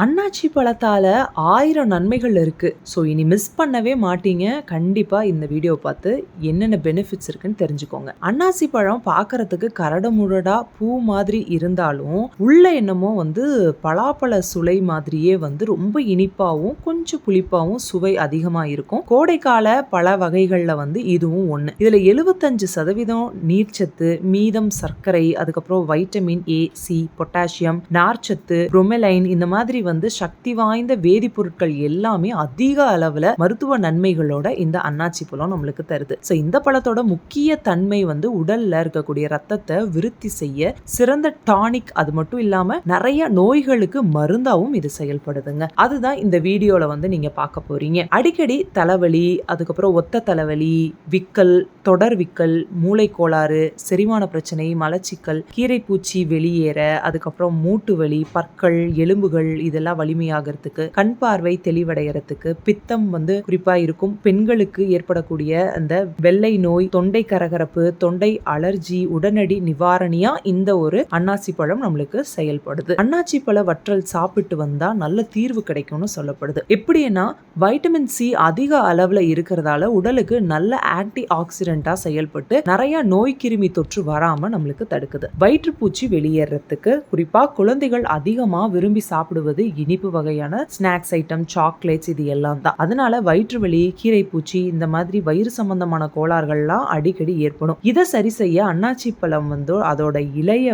அன்னாச்சி பழத்தால 1000 நன்மைகள் இருக்கு. ஸோ இனி மிஸ் பண்ணவே மாட்டீங்க. கண்டிப்பா இந்த வீடியோ பார்த்து என்னென்ன பெனிஃபிட்ஸ் இருக்குன்னு தெரிஞ்சுக்கோங்க. அன்னாசி பழம் பார்க்கறதுக்கு கரடுமுரடா பூ மாதிரி இருந்தாலும் உள்ள என்னமோ பலாப்பழ சுளை மாதிரியே ரொம்ப இனிப்பாவும் கொஞ்சம் புளிப்பாவும் சுவை அதிகமா இருக்கும். கோடைக்கால பல வகைகள்ல இதுவும் ஒண்ணு. இதுல 75% நீர்ச்சத்து, மீதம் சர்க்கரை, அதுக்கப்புறம் வைட்டமின் ஏ, சி, பொட்டாசியம், நார்ச்சத்து, புரோமெலைன் இந்த மாதிரி சக்தி வாய்ந்த வேதிப்பொருட்கள் எல்லாமே அதிக அளவுல மருத்துவ நன்மைகளோட இந்த அன்னாச்சி பழம் நம்மளுக்கு தருது. சோ இந்த பழத்தோட முக்கிய தன்மை உடல்ல இருக்கக்கூடிய ரத்தத்தை விருத்தி செய்ய சிறந்த டானிக். அது மட்டும் இல்லாம நிறைய நோய்களுக்கு மருந்தாவும் இது செயல்படுதுங்க. அதுதான் இந்த வீடியோல நீங்க பார்க்க போறீங்க. அடிக்கடி தலைவலி, அதுக்கப்புறம் ஒத்த தலைவலி, விக்கல், தொடர் விக்கல், மூளை கோளாறு, செரிமான பிரச்சனை, மலச்சிக்கல், கீரைப்பூச்சி வெளியேற, அதுக்கப்புறம் மூட்டு வலி, பற்கள், எலும்புகள் இதெல்லாம் வலிமையாகிறதுக்கு, கண் பார்வை தெளிவடைகிறதுக்கு, பித்தம் குறிப்பா இருக்கும் பெண்களுக்கு ஏற்படக்கூடிய அந்த வெள்ளை நோய், தொண்டை கரகரப்பு, தொண்டை அலர்ஜி உடனடி நிவாரணியா இந்த ஒரு அன்னாசி பழம் நம்மளுக்கு செயல்படுது. அன்னாச்சி பழ வற்றல் சாப்பிட்டு வந்தா நல்ல தீர்வு கிடைக்கும்னு சொல்லப்படுது. எப்படின்னா வைட்டமின் சி அதிக அளவுல இருக்கிறதால உடலுக்கு நல்ல ஆன்டி ஆக்சிடென்டா செயல்பட்டு நிறைய நோய் கிருமி தொற்று வராம நம்மளுக்கு தடுக்குது. வயிற்றுப்பூச்சி வெளியேறதுக்கு, குறிப்பா குழந்தைகள் அதிகமா விரும்பி சாப்பிடுவது இனிப்பு வகையான ஸ்நாக்ஸ் ஐட்டம், சாக்லேட்ஸ் இது எல்லாம் தான். அதனால வயிற்று வலி, கீரைப்பூச்சி இந்த மாதிரி வயிறு சம்பந்தமான கோளாறுகள்லாம் அடிக்கடி ஏற்படும். இதை சரி செய்ய அன்னாச்சி பழம் அதோட இலைய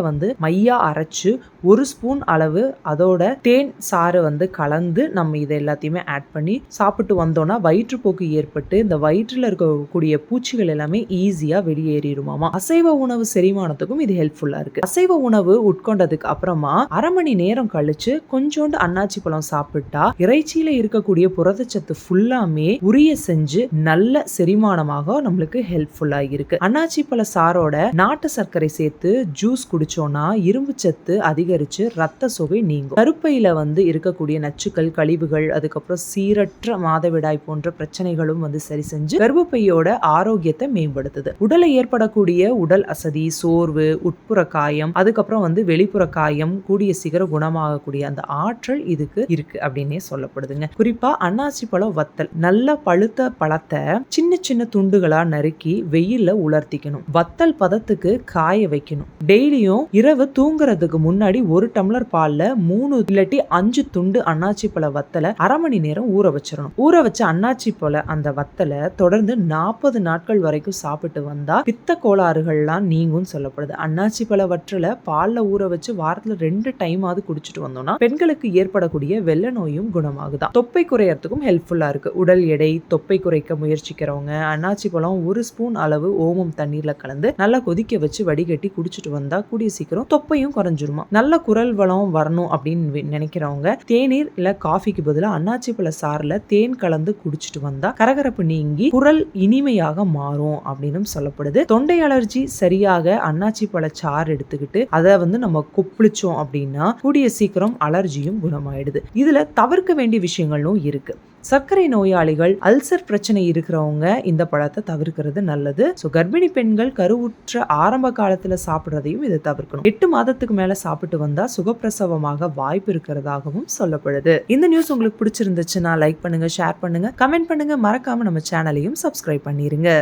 மையா அரைச்சு 1 ஸ்பூன் அளவு அதோட தேன் சாறு கலந்து நம்ம இதை எல்லாத்தையுமே ஆட் பண்ணி சாப்பிட்டு வந்தோம்னா வயிற்றுப்போக்கு ஏற்பட்டு இந்த வயிற்றுல இருக்கக்கூடிய பூச்சிகள் எல்லாமே ஈஸியா வெளியேறிடுமாமா. அசைவ உணவு செரிமானத்துக்கும் இது ஹெல்ப்ஃபுல்லா இருக்கு. அசைவ உணவு உட்கொண்டதுக்கு அப்புறமா அரை மணி நேரம் கழிச்சு கொஞ்சோண்டு அன்னாச்சி பழம் சாப்பிட்டா இறைச்சியில இருக்கக்கூடிய புரதச்சத்து ஃபுல்லாமே உரிய செஞ்சு நல்ல செரிமானமாக நம்மளுக்கு ஹெல்ப்ஃபுல்லா இருக்கு. அன்னாச்சி பழ சாரோட நாட்டு சர்க்கரை சேர்த்து ஜூஸ் குடிச்சோம்னா இரும்பு சத்து அதிகரிச்சு ரத்த சோகை நீங்கும். கருப்பையில இருக்கக்கூடிய நச்சுக்கள், கழிவுகள், அதுக்கப்புறம் சீரற்ற மாதவிடாய் போன்ற பிரச்சனைகளும் சரி செஞ்சு கர்ப்பப்பையோட ஆரோக்கியத்தை மேம்படுத்துது. உடலை ஏற்படக்கூடிய உடல் அசதி, சோர்வு, உட்புற காயம், அதுக்கப்புறம் வெளிப்புற காயம் கூடிய சீக்கிரம் குணமாகக்கூடிய அந்த ஆற்றல் இதுக்கு இருக்கு அப்படின்னே சொல்லப்படுதுங்க. குறிப்பா அன்னாசி பழம் வத்தல், நல்ல பழுத்த பழத்தை சின்ன சின்ன துண்டுகளா நறுக்கி வெயில்ல உலர்த்திக்கணும். வத்தல் பதத்துக்கு காய வைக்கணும். டெய்லியும் இரவு தூங்குறதுக்கு முன்னாடி 1 டம்ளர் பால்ல 3 இல்லாட்டி 5 துண்டு அன்னாச்சி பழ வத்தலை அரை மணி நேரம் ஊற வச்சிடணும். ஊற வச்ச அன்னாச்சி பழ அந்த வத்தலை தொடர்ந்து 40 நாட்கள் வரைக்கும் சாப்பிட்டு வந்தா பித்த கோளாறுகள்லாம் நீங்கும் சொல்லப்படுது. அன்னாச்சி பழ வற்றலை பால்ல ஊற வச்சு வாரத்துல 2 டைம் ஆவது குடிச்சிட்டு வந்தோம்னா பெண்களுக்கு ஏற்படக்கூடிய வெள்ள நோயும் குணமாகுதான். தொப்பை குறையறதுக்கும் ஹெல்ப்ஃபுல்லா இருக்கு. உடல் எடை, தொப்பை குறைக்க முயற்சிக்கிறவங்க அன்னாச்சி பழம் 1 ஸ்பூன் அளவு ஓமம் தண்ணீர்ல கலந்து நல்லா கொதிக்க வச்சு வடிகட்டி குடிச்சிட்டு வந்தா கூடிய சீக்கிரம் தொப்பையும் குறைஞ்சிருமா. நல்ல குரல் வளம் வரணும் அப்படின்னு நினைக்கிறவங்க தேநீர் இல்ல காஃபிக்கு பதிலா அன்னாச்சி பழ சாறுல தேன் கலந்து குடிச்சிட்டு வந்தா கரகரப்பு நீங்கி குரல் இனிமையாக மாறும் அப்படின்னு சொல்லப்படுது. தொண்டை அலர்ஜி சரியாக அன்னாச்சி பழ சாறு எடுத்துக்கிட்டு அதை நம்ம கொப்பளிச்சோம் அப்படின்னா கூடிய சீக்கிரம் அலர்ஜியும் குணமாயிடுது. இதுல தவிர்க்க வேண்டிய விஷயங்களும் இருக்கு. சர்க்கரை நோயாளிகள், அல்சர் பிரச்சனை இருக்கிறவங்க இந்த பழத்தை தவிர்க்கிறது நல்லது. ஸோ கர்ப்பிணி பெண்கள் கருவுற்ற ஆரம்ப காலத்துல சாப்பிட்றதையும் இதை தவிர்க்கணும். 8 மாதத்துக்கு மேல சாப்பிட்டு வந்தா சுகப்பிரசவமாக வாய்ப்பு இருக்கிறதாகவும் சொல்லப்படுது. இந்த நியூஸ் உங்களுக்கு பிடிச்சிருந்துச்சுன்னா லைக் பண்ணுங்க, ஷேர் பண்ணுங்க, கமெண்ட் பண்ணுங்க, மறக்காம நம்ம சேனலையும் சப்ஸ்கிரைப் பண்ணிருங்க.